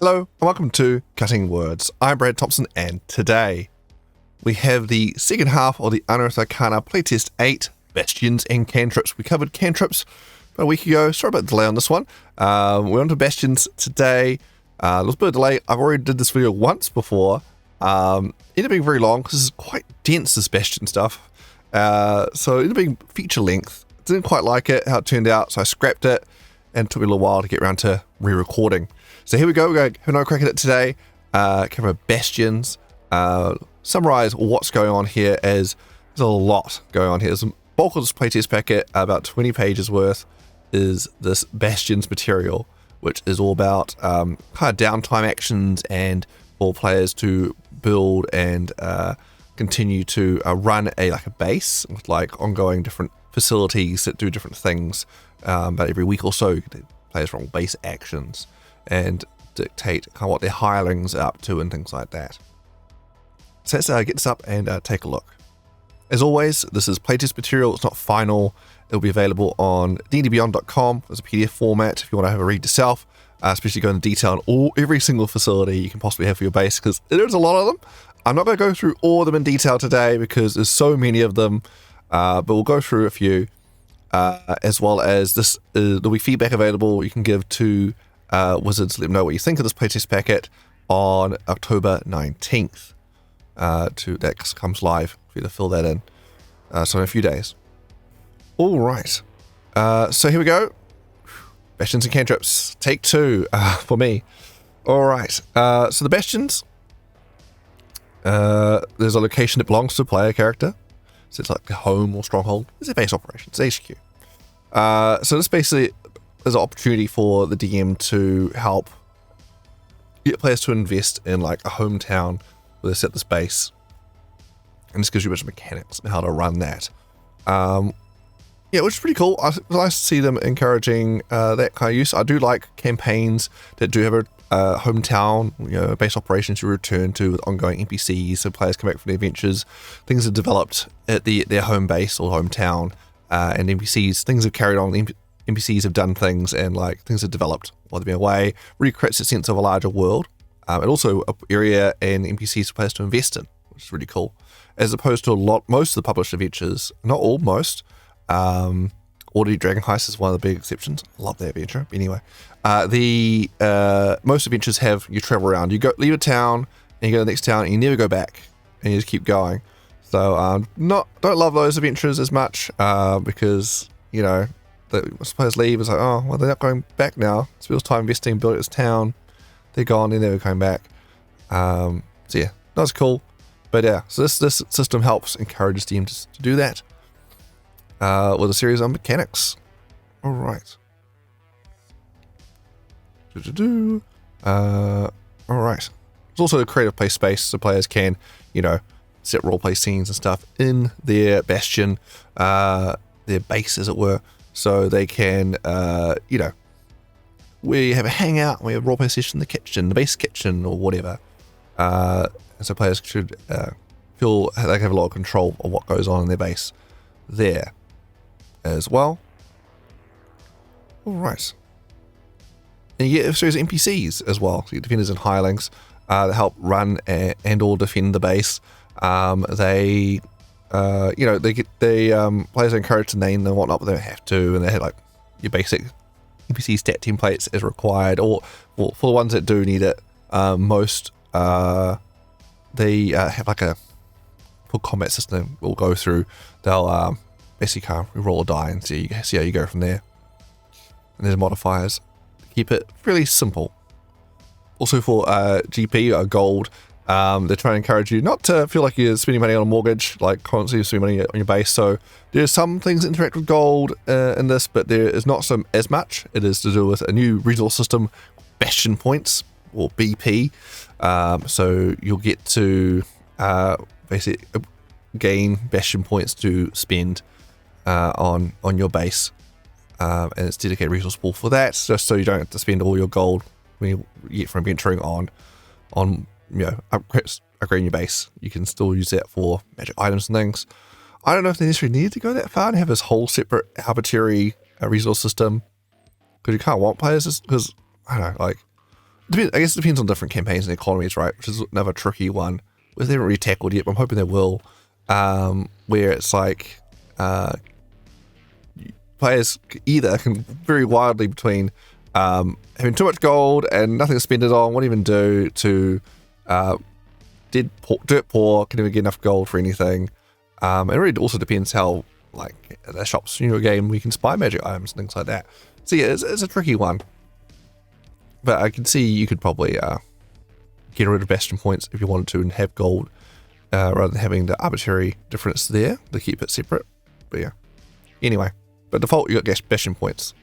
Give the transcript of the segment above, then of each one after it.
Hello and welcome to Cutting Words. I'm Brad Thompson and today we have the second half of the Unearthed Arcana Playtest 8, Bastions and Cantrips. We covered Cantrips about a week ago. Sorry about the delay on this one. We're on to Bastions today. There was a bit of delay. I've already did this video once before. Ended up being very long because this is quite dense, this Bastion stuff. So it ended up being feature length. Didn't quite like it, how it turned out, so I scrapped it and it took me a little while to get around to re-recording. So here we go, we're going to have another crack at it today, cover Bastions, summarize what's going on here as there's a lot going on here. There's a bulk of this playtest packet, about 20 pages worth, is this Bastions material, which is all about kind of downtime actions and for players to build and continue to run a base with ongoing different facilities that do different things. About every week or so, players run base actions and dictate kind of what their hirelings are up to and things like that. So let's get this up and take a look. As always, this is playtest material, it's not final. It'll be available on dndbeyond.com as a PDF format if you want to have a read yourself, especially go into detail on every single facility you can possibly have for your base, because there's a lot of them. I'm not going to go through all of them in detail today because there's so many of them, but we'll go through a few, as well as this. There'll be feedback available you can give to Wizards, let them know what you think of this playtest packet on October 19th. That comes live for you to fill that in. So in a few days. All right. So here we go. Bastions and Cantrips, take 2 for me. All right. So the Bastions, there's a location that belongs to a player character. So it's like the home or stronghold. It's a base operation. It's HQ. So this basically is an opportunity for the DM to help get players to invest in a hometown where they set this base. And this gives you a bunch of mechanics and how to run that. Yeah, which is pretty cool. It's nice to see them encouraging that kind of use. I do like campaigns that do have a hometown, base operations you return to with ongoing NPCs, so players come back from the adventures. Things are developed at their home base or hometown, and NPCs, things have carried on. NPCs have done things, and things have developed while they've been away. Really creates a sense of a larger world, and also an area and NPCs for players to invest in, which is really cool. As opposed to most of the published adventures, not all, most. Orderly Dragon Heist is one of the big exceptions. I love that adventure. But anyway, most adventures have you travel around. You leave a town and you go to the next town and you never go back and you just keep going. So don't love those adventures as much because the players leave. It's oh well, they're not going back now. It's people's time investing, building this town. They're gone. They're never coming back. So yeah, that's cool. But yeah, so this system helps encourages teams to do that. With a series on mechanics. All right. All right. There's also a creative play space so players can, set roleplay scenes and stuff in their bastion, their base, as it were, so they can, we have a hangout, we have a roleplay session in the kitchen, the base kitchen, or whatever. And so players should feel they have a lot of control of what goes on in their base there as well. All right. And you get a series of NPCs as well. So you get defenders and hirelings that help run and or defend the base. They players are encouraged to name them and whatnot, but they don't have to. And they have your basic NPC stat templates as required, or for the ones that do need it, most they have a full combat system. We'll go through. They'll basically kind of roll a die and see how you go from there. And there's modifiers to keep it fairly simple. Also for GP, gold, they're trying to encourage you not to feel like you're spending money on a mortgage, constantly spending money on your base. So there's some things that interact with gold in this, but there is not as much. It is to do with a new resource system, Bastion points, or BP. So you'll get to basically gain Bastion points to spend on your base, and it's dedicated resource pool for that, just so you don't have to spend all your gold when you get from adventuring on upgrading your base. You can still use that for magic items and things. I don't know if they necessarily need to go that far and have this whole separate arbitrary resource system, because you can't want players, because I don't know, I guess it depends on different campaigns and economies, right? Which is another tricky one, which they haven't really tackled yet, but I'm hoping they will. Where it's like players either can vary wildly between having too much gold and nothing to spend it on, won't even do, to dirt poor, can never get enough gold for anything. It really also depends how, like, the shops in your game we can buy magic items and things like that. So yeah, it's a tricky one. But I can see you could probably get rid of Bastion points if you wanted to and have gold, rather than having the arbitrary difference there to keep it separate. But yeah. Anyway, by default you got Bastion points.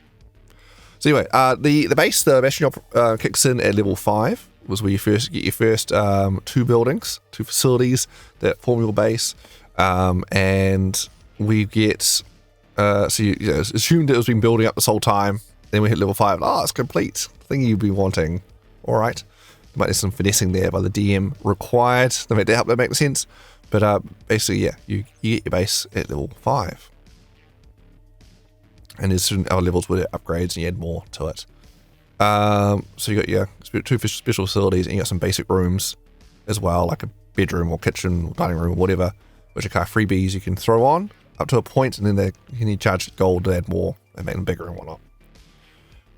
So anyway, the base, the Bastion kicks in at level 5, was where you first get your first 2 buildings, 2 facilities that form your base. And we get, so you assumed it was been building up this whole time. Then we hit level 5. Oh, it's complete. Thing you've been wanting. Alright. There might be some finessing there by the DM required to make that help that make sense. But basically, yeah, you get your base at level 5. And there's certain other levels where it upgrades and you add more to it. So you got your 2 special facilities and you got some basic rooms as well, like a bedroom or kitchen or dining room or whatever, which are kind of freebies you can throw on up to a point, and then you need to charge gold to add more and make them bigger and whatnot.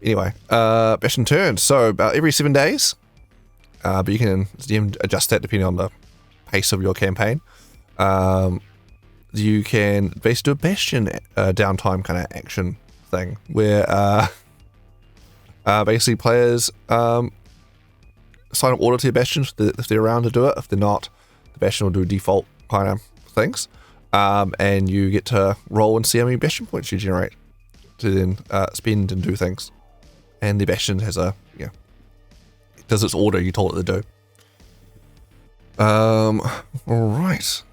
Anyway, Bastion turns. So about every 7 days, but you can adjust that depending on the pace of your campaign. You can basically do a Bastion downtime kind of action thing where basically players sign up order to your Bastions if they're around to do it. If they're not, the Bastion will do default kind of things. And you get to roll and see how many Bastion points you generate to then spend and do things. And the Bastion has it does its order you told it to do. Alright.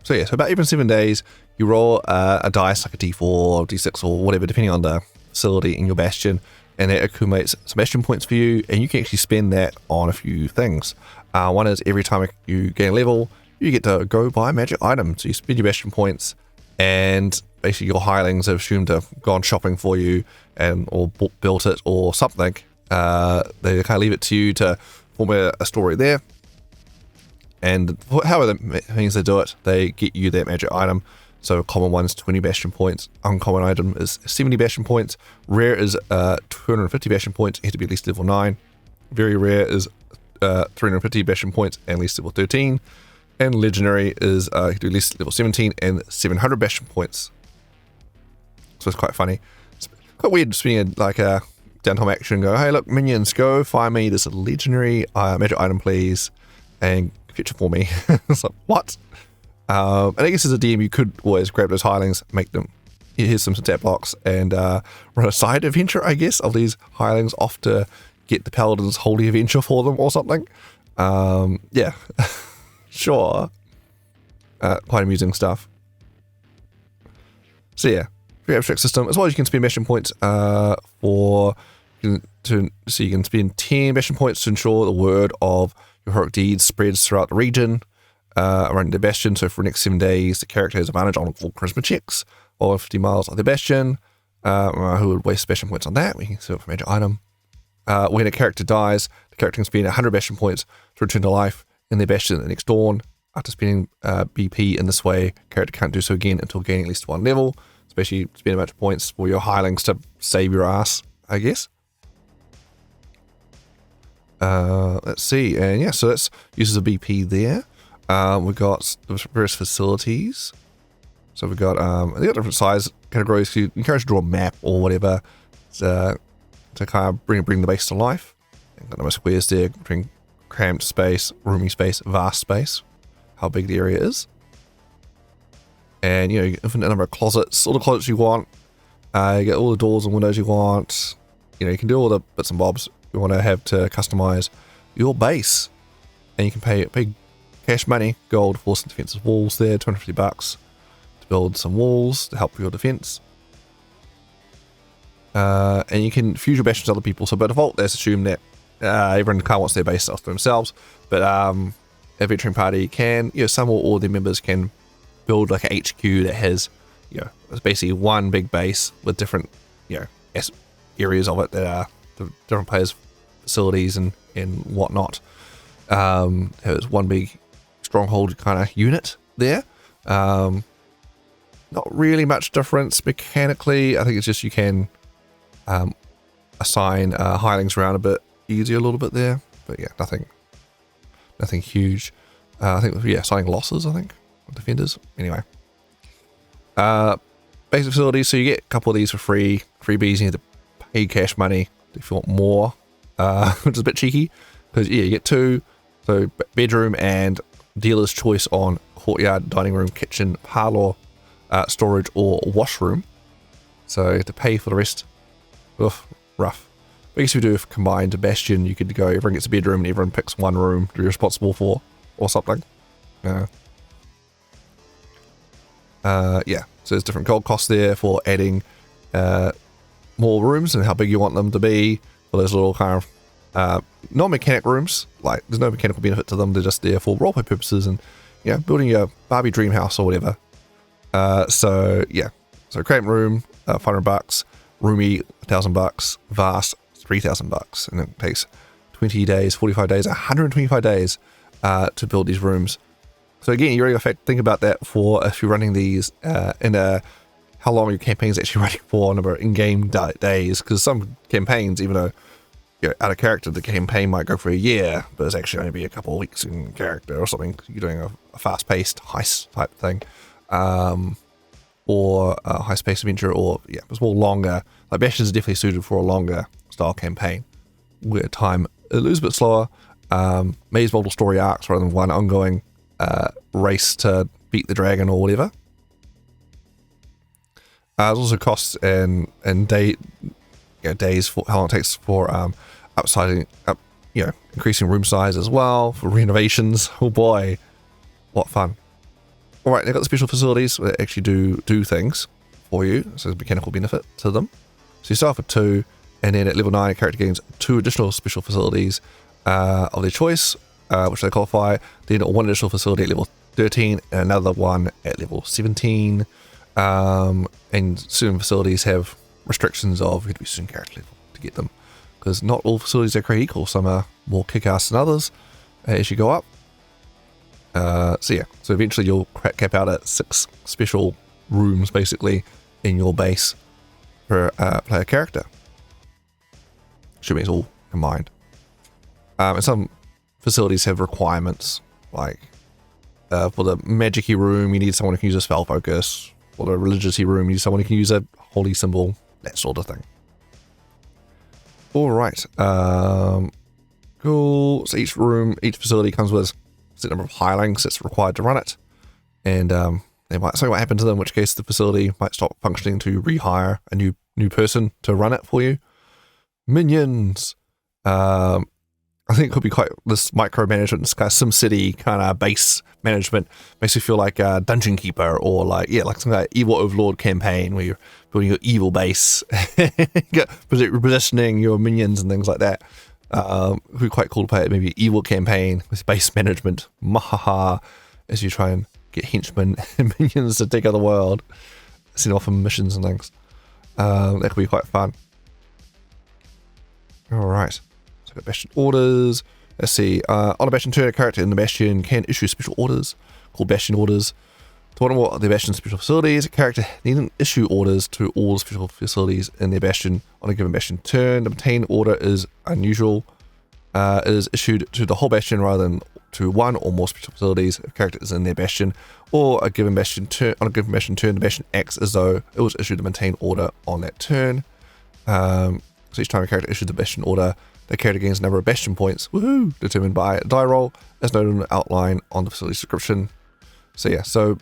So yeah, so about even 7 days, you roll a dice, like a d4 or d6 or whatever, depending on the facility in your Bastion, and it accumulates some Bastion points for you, and you can actually spend that on a few things. One is every time you gain a level, you get to go buy a magic item. So you spend your Bastion points, and basically your hirelings have assumed to have gone shopping for you or built it or something. They kind of leave it to you to form a story there. And however means they do it, they get you that magic item. So common one's 20 Bastion points, uncommon item is 70 Bastion points, rare is 250 Bastion points, you have to be at least level 9. Very rare is 350 Bastion points and at least level 13. And legendary is you have to be at least level 17 and 700 Bastion points. So it's quite funny. It's quite weird just being a downtime action, go, hey look, minions, go find me this legendary magic item please, and fetch it for me. It's like, what? And I guess as a DM you could always grab those hirelings, make them, here's some stat blocks, and run a side adventure, I guess, of these hirelings off to get the paladin's holy adventure for them or something. Yeah, sure. Quite amusing stuff. So yeah, very abstract system. As well as you can spend Bastion points so you can spend 10 Bastion points to ensure the word of your heroic deeds spreads throughout the region around the Bastion. So for the next 7 days, the character has advantage on all charisma checks or 50 miles of the Bastion. Who would waste Bastion points on that? We can sell it for a major item. When a character dies, the character can spend 100 Bastion points to return to life in their Bastion the next dawn. After spending BP in this way, character can't do so again until gaining at least 1 level. Especially spend a bunch of points for your hirelings to save your ass, I guess. Let's see, and yeah, so that's uses of BP there. We've got various facilities. So we've got they got different size categories. So you encourage to draw a map or whatever to kind of bring the base to life. And got number squares there between cramped space, roomy space, vast space. How big the area is. And infinite number of closets, all the closets you want. You get all the doors and windows you want. You can do all the bits and bobs you want to have to customize your base. And you can pay cash money, gold for some defensive walls there, $250 to build some walls to help with your defense. And you can fuse your bastions with other people. So by default, let's assume that everyone kind of wants their base stuff to themselves. But a veteran party can, some or all their members can build like a HQ that has, it's basically one big base with different, areas of it that the different players facilities and whatnot. There's one big stronghold kind of unit there. Not really much difference mechanically. I think it's just you can assign hirelings around a bit easier a little bit there. But yeah, nothing huge. I think, yeah, assigning losses, I think, defenders. Anyway. Basic facilities, so you get a couple of these for free. Freebies, you need to pay cash money if you want more, which is a bit cheeky. Because, yeah, you get 2. So, bedroom and dealer's choice on courtyard, dining room, kitchen, parlor, storage, or washroom. So, you have to pay for the rest. Oof, rough. But I guess if you do combined Bastion, you could go, everyone gets a bedroom and everyone picks one room to be responsible for, or something. Yeah, so there's different gold costs there for adding more rooms and how big you want them to be. For those little kind of non-mechanic rooms, like there's no mechanical benefit to them, they're just there for roleplay purposes and, you know, building your Barbie dream house or whatever. So create room, $500, roomy, $1,000, vast, $3,000, and it takes 20 days, 45 days, 125 days to build these rooms. So again, you really have to think about that for if you're running these in how long your campaign is actually running for, number of in-game days, because some campaigns, even though you're out of character, the campaign might go for a year, but it's actually only be a couple of weeks in character or something. You're doing a fast-paced heist type thing, or a heist-paced adventure, or yeah, it's more longer. Like Bastions is definitely suited for a longer style campaign, where time is a little bit slower, maybe multiple story arcs rather than one ongoing race to beat the dragon or whatever. There's also costs and days for how long it takes for increasing room size as well, for renovations. Oh boy, what fun. Alright, they've got the special facilities that actually do things for you, so there's a mechanical benefit to them. So you start off with 2, and then at level 9 a character gains 2 additional special facilities of their choice, which they qualify, then 1 additional facility at level 13 and another one at level 17. And certain facilities have restrictions of you have to be a certain character level to get them, because not all facilities are created equal. Some are more kick-ass than others as you go up. So eventually you'll cap out at 6 special rooms basically in your base per player character. Should be it's all combined. And some facilities have requirements, like for the magic-y room you need someone who can use a spell focus. For the religious-y room you need someone who can use a holy symbol, that sort of thing. Alright, cool. So each facility comes with a set number of hirelings that's required to run it, and they might say what happened to them, in which case the facility might stop functioning to rehire a new person to run it for you. Minions. I think it could be quite this micromanagement, this kind of SimCity kind of base management. Makes you feel like a Dungeon Keeper, or like something like Evil Overlord campaign where you're building your evil base, repositioning your minions and things like that. It would be quite cool to play it, maybe evil campaign with base management, mahaha, as you try and get henchmen and minions to take over the world, send off on missions and things. That could be quite fun. Alright. So got Bastion orders. Let's see. On a Bastion turn, a character in the Bastion can issue special orders called Bastion orders. To one or more of the Bastion special facilities, a character needn't issue orders to all special facilities in their Bastion on a given Bastion turn. The maintain order is unusual. It is issued to the whole Bastion rather than to one or more special facilities if a character is in their Bastion, or a given Bastion turn. On a given Bastion turn, the Bastion acts as though it was issued a maintain order on that turn. So each time a character issues the Bastion order, the character gains a number of Bastion points, woohoo, determined by a die roll, as noted in the outline on the facility description. So yeah, so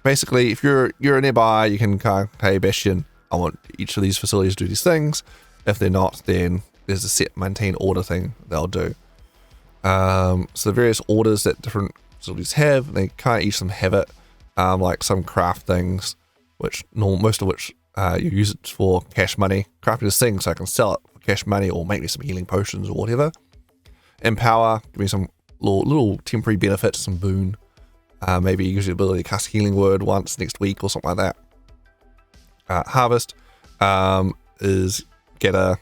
basically, if you're nearby, you can kind of, hey Bastion, I want each of these facilities to do these things. If they're not, then there's a set maintain order thing they'll do. So the various orders that different facilities have, they kind of each of them have it. Like some craft things, which most of which you use it for cash money. Crafting this thing so I can sell it for cash money, or make me some healing potions or whatever. Empower, give me some little temporary benefit, some boon. Maybe use the ability to cast Healing Word once next week or something like that. Harvest is get a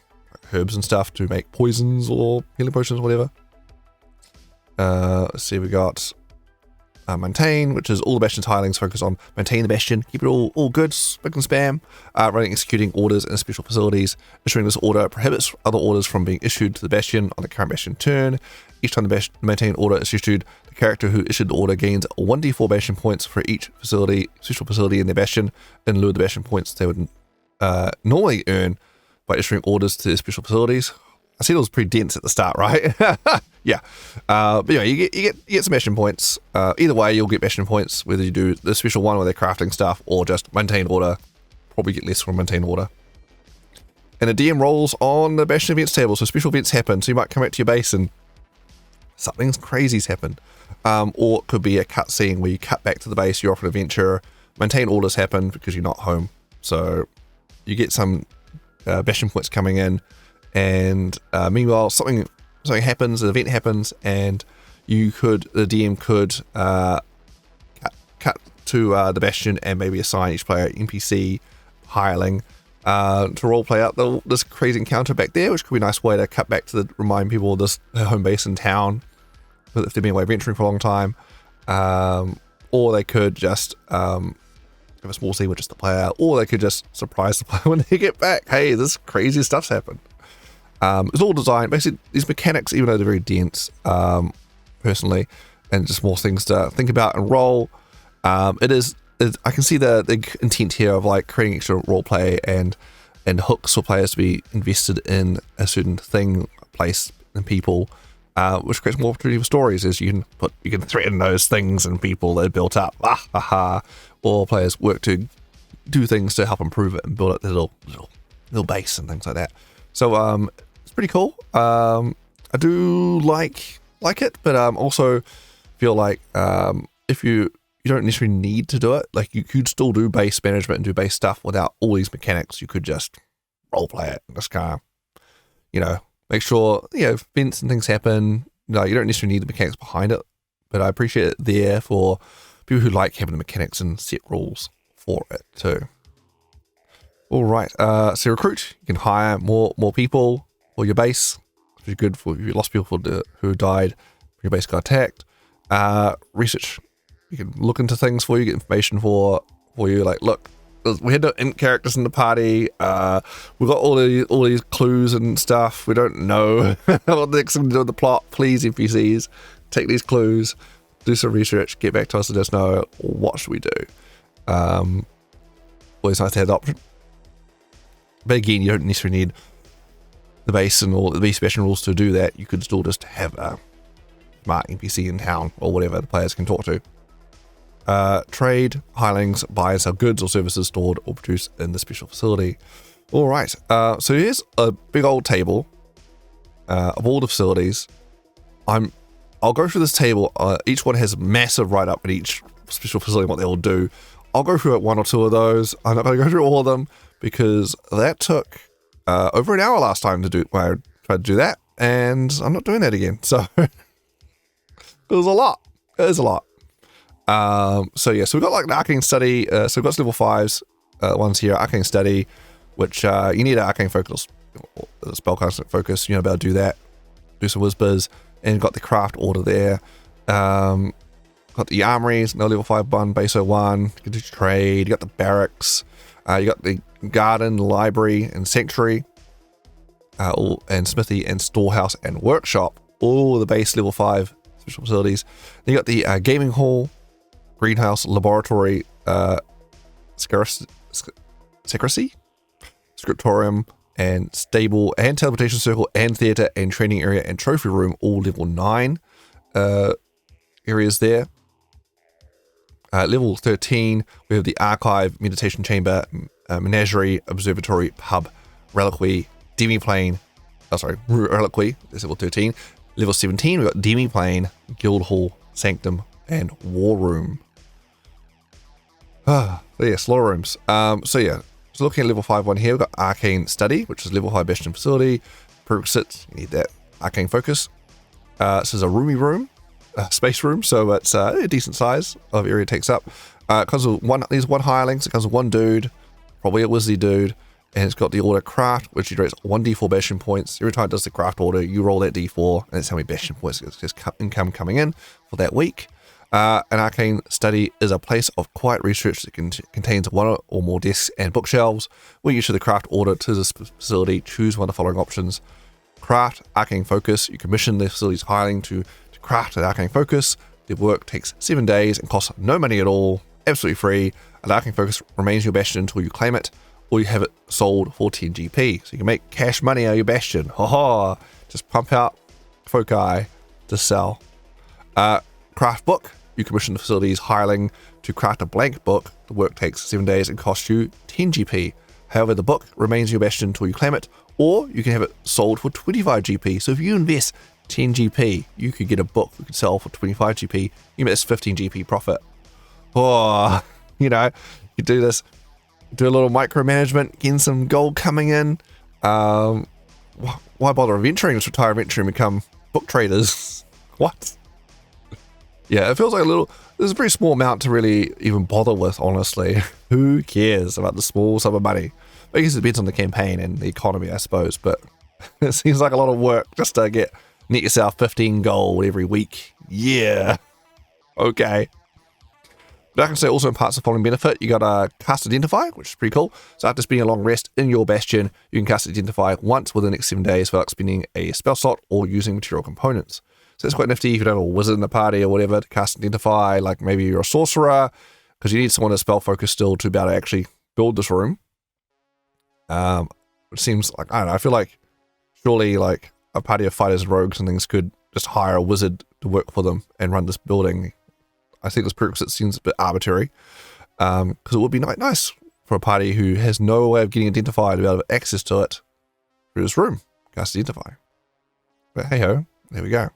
herbs and stuff to make poisons or healing potions or whatever. Let's see, we got maintain, which is all the Bastion's hirelings focus on maintain the Bastion, keep it all good, spick and spam, running executing orders in special facilities. Issuing this order prohibits other orders from being issued to the Bastion on the current Bastion turn. Each time the maintain order is issued, the character who issued the order gains 1d4 Bastion points for each special facility in their Bastion, in lieu of the Bastion points they would normally earn by issuing orders to their special facilities. I said it was pretty dense at the start, right? Yeah. But yeah, you get some Bastion points. Either way, you'll get Bastion points, whether you do the special one where they're crafting stuff or just maintain order. Probably get less from maintain order. And the DM rolls on the Bastion events table, so special events happen. So you might come back to your base and something crazy's happened. Or it could be a cutscene where you cut back to the base, you're off an adventure, maintain orders happen because you're not home. So you get some Bastion points coming in. And meanwhile, something happens, an event happens, and the DM could cut to the Bastion and maybe assign each player NPC, hireling, to roleplay out this crazy encounter back there, which could be a nice way to cut back to remind people of this home base in town, if they've been away venturing for a long time. Or they could just have a small scene with just the player, or they could just surprise the player when they get back. Hey, this crazy stuff's happened. It's all designed, basically, these mechanics, even though they're very dense, personally, and just more things to think about and roll. I can see the intent here of like creating extra role play and hooks for players to be invested in a certain thing, place, and people, which creates more opportunity for stories, as you can threaten those things and people that are built up, or players work to do things to help improve it and build up their little base and things like that. So it's pretty cool. I do like it, but also feel like if you don't necessarily need to do it, like you could still do base management and do base stuff without all these mechanics. You could just roleplay it and just kind of, make sure, events and things happen. You don't necessarily need the mechanics behind it, but I appreciate it there for people who like having the mechanics and set rules for it too. All right, so recruit, you can hire more people for your base, which is good for if you lost people who died, your base got attacked. Research, you can look into things for you, get information for you. Like, look, we had no int characters in the party. We've got all these clues and stuff. We don't know what the next thing to do with the plot. Please, NPCs, take these clues, do some research, get back to us and let us know what should we do. Always nice to have the option. But again, you don't necessarily need the base and all the base Bastion rules to do that. You could still just have a smart NPC in town or whatever the players can talk to. Trade, hirelings, buy and sell goods or services stored or produced in the special facility. All right, so here's a big old table of all the facilities. I'll go through this table. Each one has a massive write-up in each special facility, what they all do. I'll go through one or two of those. I'm not going to go through all of them, because that took over an hour last time to do when I tried to do that, and I'm not doing that again. So it was a lot. It is a lot. So yeah, so we've got like the Arcane Study. So we've got level 5s ones here. Arcane Study, which you need an Arcane Focus, spellcasting focus. You're not able to do that. Do some whispers, and got the craft order there. Got the armories, no level 5 one, base 01. You can do trade. You got the barracks. You got the garden, library, and sanctuary, and smithy, and storehouse, and workshop. All the base level 5 special facilities. Then you got the gaming hall, greenhouse, laboratory, secrecy, scriptorium, and stable, and teleportation circle, and theatre, and training area, and trophy room. All level 9 areas there. Level 13, we have the archive, meditation chamber, menagerie, observatory, pub, reliquary, demiplane. Reliquary, that's level 13. Level 17, we've got demiplane, guild hall, sanctum, and war room. So yes, law rooms. So looking at level 5 one here, we've got Arcane Study, which is level 5 Bastion facility. Prerequisites, you need that Arcane Focus. This is a roomy room. Space room, so it's a decent size of area it takes up. It comes with one hirelings, it comes with one dude, probably a wizzy dude, And it's got the order craft, which generates 1d4 Bastion points. Every time it does the craft order, you roll that d4, and that's how many Bastion points it's just income coming in for that week. An arcane study is a place of quiet research that contains one or more desks and bookshelves. When you issue the craft order to this facility, choose one of the following options. Craft arcane focus. You commission the facility's hireling to craft an arcane focus. The work takes 7 days and costs no money at all, absolutely free. An arcane focus remains your bastion until you claim it, or you have it sold for 10 GP. So you can make cash money out of your bastion. Ha! Just pump out foci to sell. Craft book. You commission the facility's hireling to craft a blank book. The work takes 7 days and costs you 10 GP. However, the book remains your bastion until you claim it, or you can have it sold for 25 GP. So if you invest 10 GP, you could get a book you could sell for 25 GP. You make this 15 GP profit. Oh, you know, you do this, do a little micromanagement, getting some gold coming in. Why bother adventuring? Just retire adventuring and become book traders. What? Yeah, it feels like there's a pretty small amount to really even bother with, honestly. Who cares about the small sum of money? I guess it depends on the campaign and the economy, I suppose, but it seems like a lot of work just to net yourself 15 gold every week. Yeah. Okay. But I can say also imparts the following benefit. You got a cast identify, which is pretty cool. So after spending a long rest in your bastion, you can cast identify once within the next 7 days without spending a spell slot or using material components. So it's quite nifty if you don't have a wizard in the party or whatever to cast identify, like maybe you're a sorcerer, because you need someone to spell focus still to be able to actually build this room. It seems like, I don't know, I feel like surely like a party of fighters and rogues and things could just hire a wizard to work for them and run this building. I think this prerequisite seems a bit arbitrary, because it would be nice for a party who has no way of getting identified to be able to have access to it through this room. Cast identify. But hey ho, there we go.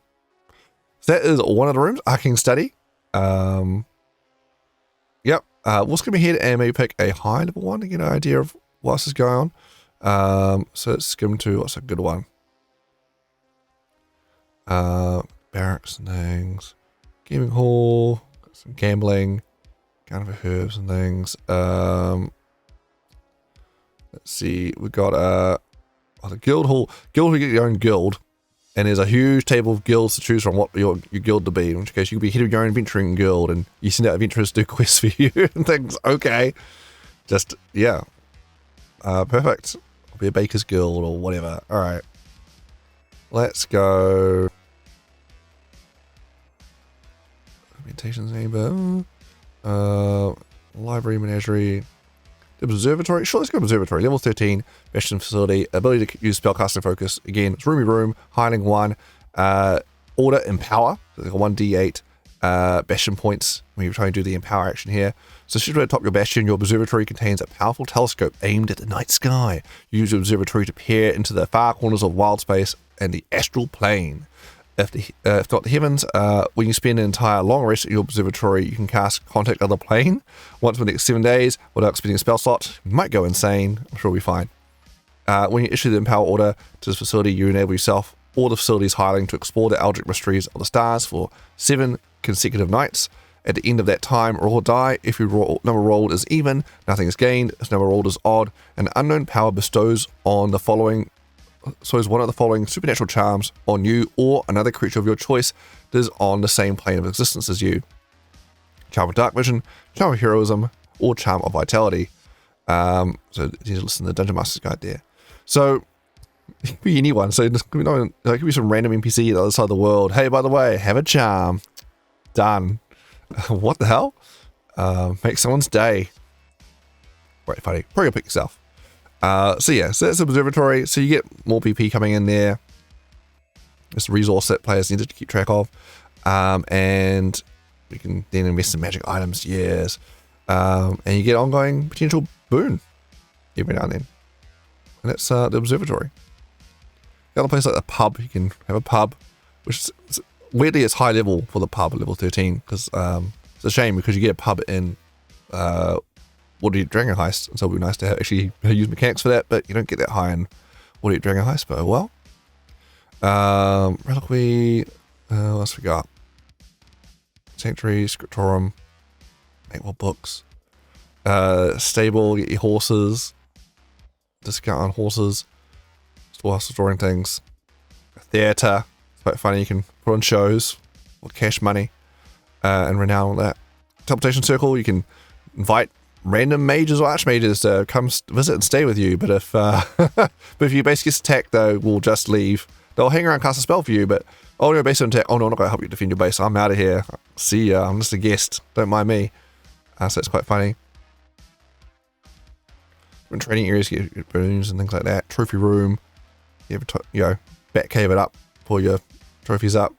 So that is one of the rooms, Arcane Study. Yep. We'll skim ahead and maybe pick a high level one to get an idea of what else is going on. So let's skim to what's a good one. Barracks and things. Gaming hall. Got some gambling. Kind of herbs and things. Let's see. We've got the guild hall. Guild hall, you get your own guild. And there's a huge table of guilds to choose from what your guild to be. In which case you could be head of your own adventuring guild and you send out adventurers to do quests for you and things. Okay. Just, yeah. Perfect. I'll be a baker's guild or whatever. Alright. Let's go. Meditations neighbor. Library menagerie. Observatory. Sure, let's go observatory. Level 13, Bastion facility. Ability to use spellcasting focus. Again, it's roomy room. Hireling 1. Order empower. So like a 1d8 Bastion points when you're trying to do the empower action here. So situated atop your Bastion, your observatory contains a powerful telescope aimed at the night sky. You use your observatory to peer into the far corners of wild space and the astral plane. If not the heavens, when you spend an entire long rest at your observatory, you can cast Contact Other Plane once for the next 7 days without spending a spell slot. You might go insane. I'm sure we'll be fine. When you issue the Empower order to this facility, you enable yourself or the facility's hireling to explore the eldritch mysteries of the stars for 7 consecutive nights. At the end of that time, roll or die. If your number rolled is even, nothing is gained. If number rolled is odd, an unknown power bestows one of the following supernatural charms on you or another creature of your choice that is on the same plane of existence as you. Charm of Dark Vision, Charm of Heroism, or Charm of Vitality. So you need to listen to the Dungeon Master's Guide there. So it could be anyone. So it could be some random NPC at the other side of the world. Hey, by the way, have a charm. Done. What the hell? Make someone's day. Right, funny. Probably pick yourself. So that's observatory. So you get more PP coming in there. It's a resource that players need to keep track of. And you can then invest in magic items, yes. And you get ongoing potential boon every now and then. And that's the observatory. The other place like the pub, you can have a pub, which is, weirdly it's high level for the pub at level 13, because it's a shame because you get a pub in Waterdeep Dragon Heist, and so it would be nice to actually use mechanics for that, but you don't get that high in Waterdeep Dragon Heist, but oh well. Reliquary, what else we got? Sanctuary, Scriptorum, make more books. Stable, get your horses. discount on horses, storing things. A theatre, it's quite funny, you can put on shows, or cash money, and renown that. Teleportation circle, you can invite random mages or archmages to come visit and stay with you, but if but if your base gets attacked, they will just leave. They'll hang around, cast a spell for you, but oh, your base on attack. Oh no, I'm not going to help you defend your base. I'm out of here. See ya. I'm just a guest. Don't mind me. So it's quite funny. In training areas, you get balloons and things like that. Trophy room. You have bat cave it up. Pull your trophies up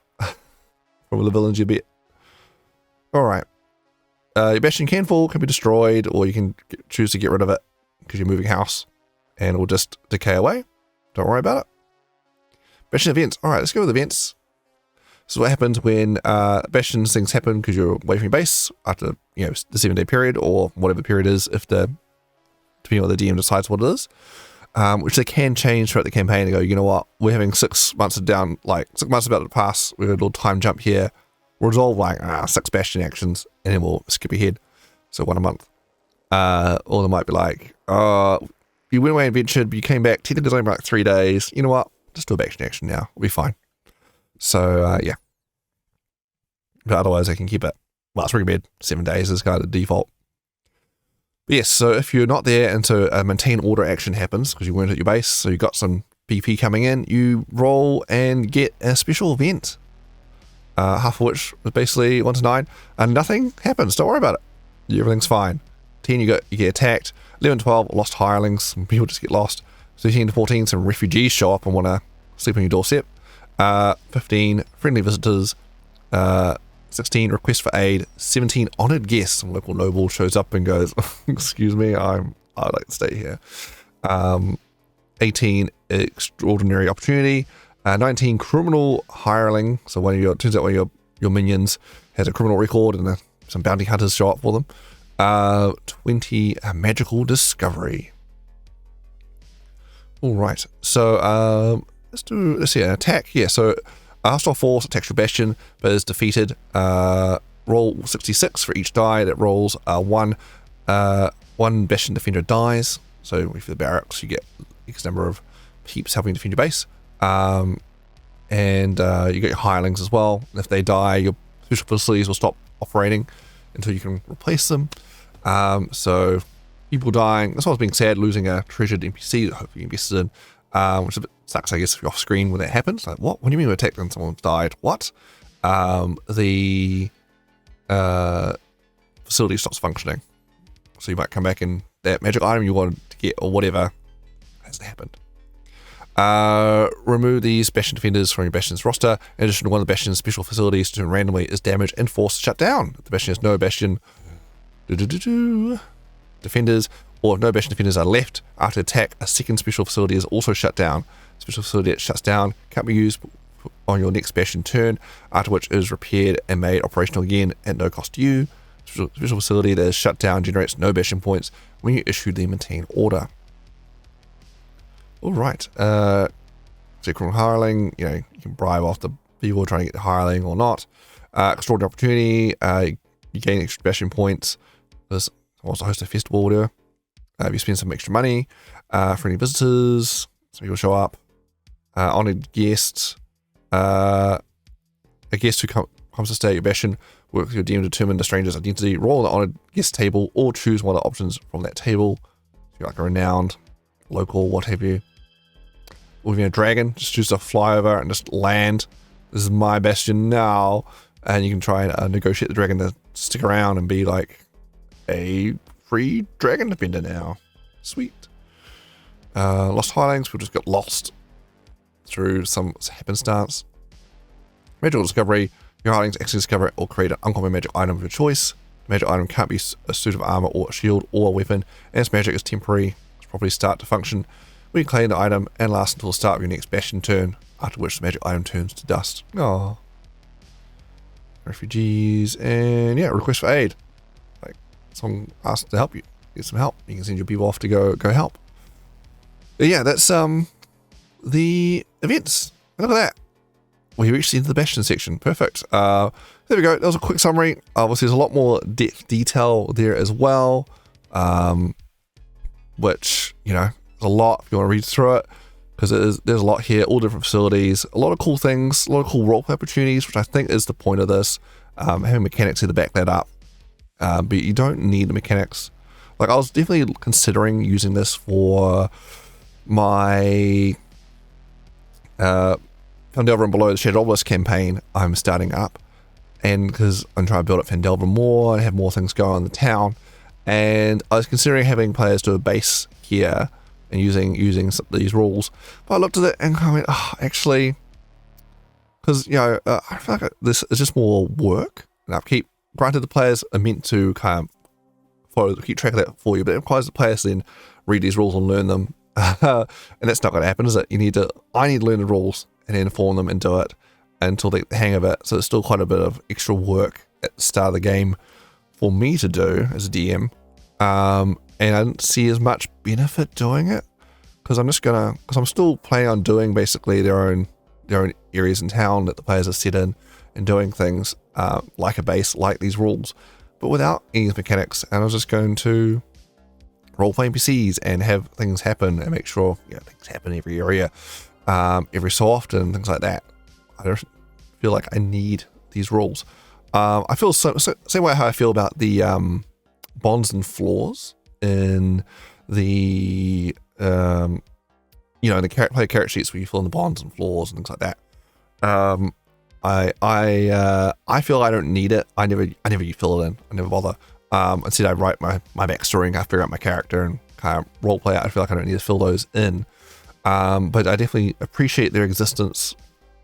from the villains you bet. All right. Your Bastion can fall, can be destroyed, or you can choose to get rid of it because you're moving house, and it will just decay away. Don't worry about it. Bastion events. All right, let's go with events. This is what happens when Bastion things happen because you're away from your base after the 7-day period or whatever the period is, depending on what the DM decides what it is, which they can change throughout the campaign. They go, you know what, we're having 6 months down, 6 months about to pass. We're a little time jump here. We'll resolve 6 Bastion actions, and then we'll skip ahead. So 1 a month. Or they might be like, you went away and adventured, but you came back. Technically, it's only about 3 days. You know what? Just do a Bastion action now. We'll be fine. So, yeah. But otherwise, I can keep it. Well, it's recommended 7 days is kind of the default. But yes, so if you're not there and so a maintain order action happens because you weren't at your base, so you got some BP coming in, you roll and get a special event. Half of which is basically 1 to 9, and nothing happens. Don't worry about it. Everything's fine. 10, you get attacked. 11, 12, lost hirelings. Some people just get lost. 13 to 14, some refugees show up and want to sleep on your doorstep. 15, friendly visitors. 16, request for aid. 17, honored guests. Some local noble shows up and goes, excuse me, I'd like to stay here. 18, extraordinary opportunity. 19, criminal hireling. So turns out one of your minions has a criminal record, and some bounty hunters show up for them. 20, magical discovery. All right. So let's see an attack. Yeah. So a hostile force attacks your Bastion, but is defeated. Roll 66 for each die. That rolls one Bastion defender dies. So for the barracks, you get X number of peeps helping defend your base. And you get your hirelings as well. And if they die, your special facilities will stop operating until you can replace them. So people dying. That's why I was being sad, losing a treasured NPC that hopefully you invested in, which is a bit sucks, I guess, if you're off screen when that happens. Like, what? What do you mean we attacked when someone's died? What? The facility stops functioning. So you might come back and that magic item you wanted to get or whatever hasn't happened. Remove these Bastion defenders from your Bastion's roster. In addition to one of the Bastion's special facilities to randomly is damaged and forced to shut down. If the Bastion has no Bastion defenders, or if no Bastion defenders are left after attack, a second special facility is also shut down. Special facility that shuts down can't be used on your next Bastion turn, after which it is repaired and made operational again at no cost to you. Special facility that is shut down generates no Bastion points when you issue the maintain order. Alright, so criminal hireling, you can bribe off the people trying to get the hireling or not. Extraordinary opportunity, you gain extra Bastion points. There's also host a festival or whatever. If you spend some extra money, friendly visitors, some people show up. Honored guests, a guest who comes to stay at your Bastion, work with your DM to determine the stranger's identity, roll the honored guest table, or choose one of the options from that table. If you're like a renowned, local, what have you. Or if you're a dragon, just choose to fly over and just land. This is my Bastion now. And you can try and negotiate the dragon to stick around and be like a free dragon defender now. Sweet. Lost hirelings, we just got lost through some happenstance. Magical discovery, your hirelings actually discover it or create an uncommon magic item of your choice. The magic item can't be a suit of armor or a shield or a weapon, and its magic is temporary. It's properly start to function. We can claim the item and last until the start of your next Bastion turn, after which the magic item turns to dust. Aww. Refugees, and yeah, request for aid. Like, someone asks to help you, get some help. You can send your people off to go help. But yeah, that's the events. And look at that. We reached the end of the Bastion section. Perfect. There we go. That was a quick summary. Obviously, there's a lot more detail there as well, which, there's a lot if you want to read through it, because there's a lot here, all different facilities, a lot of cool things, a lot of cool roleplay opportunities, which I think is the point of this, having mechanics to back that up. But you don't need the mechanics. Like, I was definitely considering using this for my Fandelver and Below the Shadow Obelisk campaign I'm starting up, and because I'm trying to build up Fandelver more and have more things going on in the town, and I was considering having players do a base here and using these rules, but I looked at it and I went, oh, actually, because, you know, I feel like this is just more work, and upkeep. Granted, the players are meant to kind of keep track of that for you, but it requires the players to then read these rules and learn them, and that's not going to happen, is it? I need to learn the rules and then form them and do it until they get the hang of it, so it's still quite a bit of extra work at the start of the game for me to do as a DM, and I didn't see as much benefit doing it, because I'm still planning on doing basically their own areas in town that the players are set in and doing things like a base, like these rules, but without any mechanics. And I was just going to role-play NPCs and have things happen and make sure, you know, things happen in every area, every so often, things like that. I don't feel like I need these rules. I feel same way how I feel about the bonds and flaws in the you know, the player character sheets where you fill in the bonds and flaws and things like that. I feel I don't need it. I never fill it in. I never bother. Instead, I write my backstory and I figure out my character and kind of roleplay it. I feel like I don't need to fill those in. But I definitely appreciate their existence.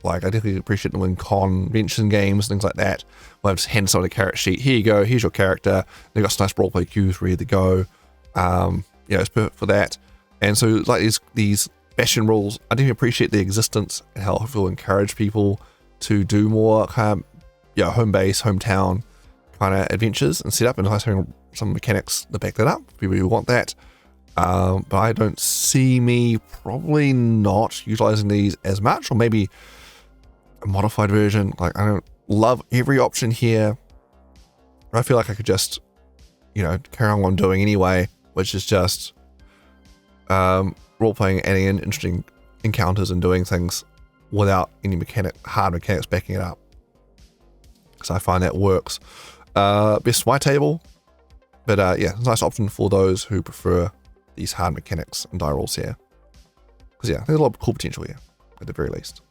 Like, I definitely appreciate them in convention games, things like that, where I just hand someone a character sheet. Here you go. Here's your character. They've got some nice roleplay cues ready to go. You know, it's perfect for that. And so, like, these Bastion rules, I definitely appreciate the existence and how it will encourage people to do more kind of, you know, home base, hometown kind of adventures and set up, and nice having some mechanics to back that up, people who want that. But I don't see me probably not utilizing these as much, or maybe a modified version. Like, I don't love every option here. I feel like I could just, you know, carry on what I'm doing anyway, which is just role-playing, adding in interesting encounters and doing things without any hard mechanics backing it up, because I find that works best for my table. But yeah, it's a nice option for those who prefer these hard mechanics and die rolls here, because yeah, there's a lot of cool potential here at the very least.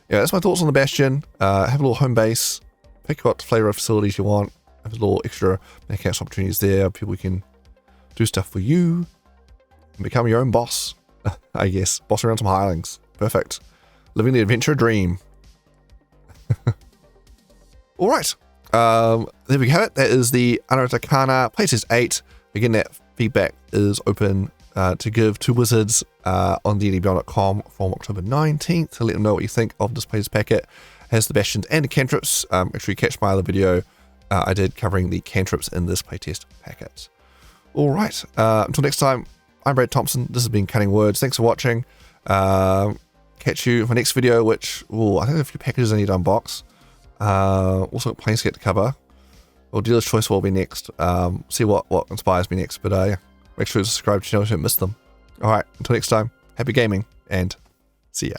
Yeah, that's my thoughts on the Bastion. Have a little home base, pick what flavor of facilities you want, have a little extra mechanics opportunities there, people can do stuff for you and become your own boss. I guess boss around some hirelings. Perfect. Living the adventure dream. All right. There we have it. That is the Unearthed Arcana Playtest 8. Again, that feedback is open to give to Wizards on ddbeyond.com from October 19th to let them know what you think of this playtest packet. It has the Bastions and the Cantrips. Actually, catch my other video I did covering the Cantrips in this playtest packet. All right. Until next time, I'm Brad Thompson. This has been Cutting Words. Thanks for watching. Catch you for my next video, which, I think I have a few packages I need to unbox. Also got Planescape to cover. Well, Dealer's Choice will be next. See what inspires me next. But yeah, make sure to subscribe to the channel so you don't miss them. Alright, until next time, happy gaming, and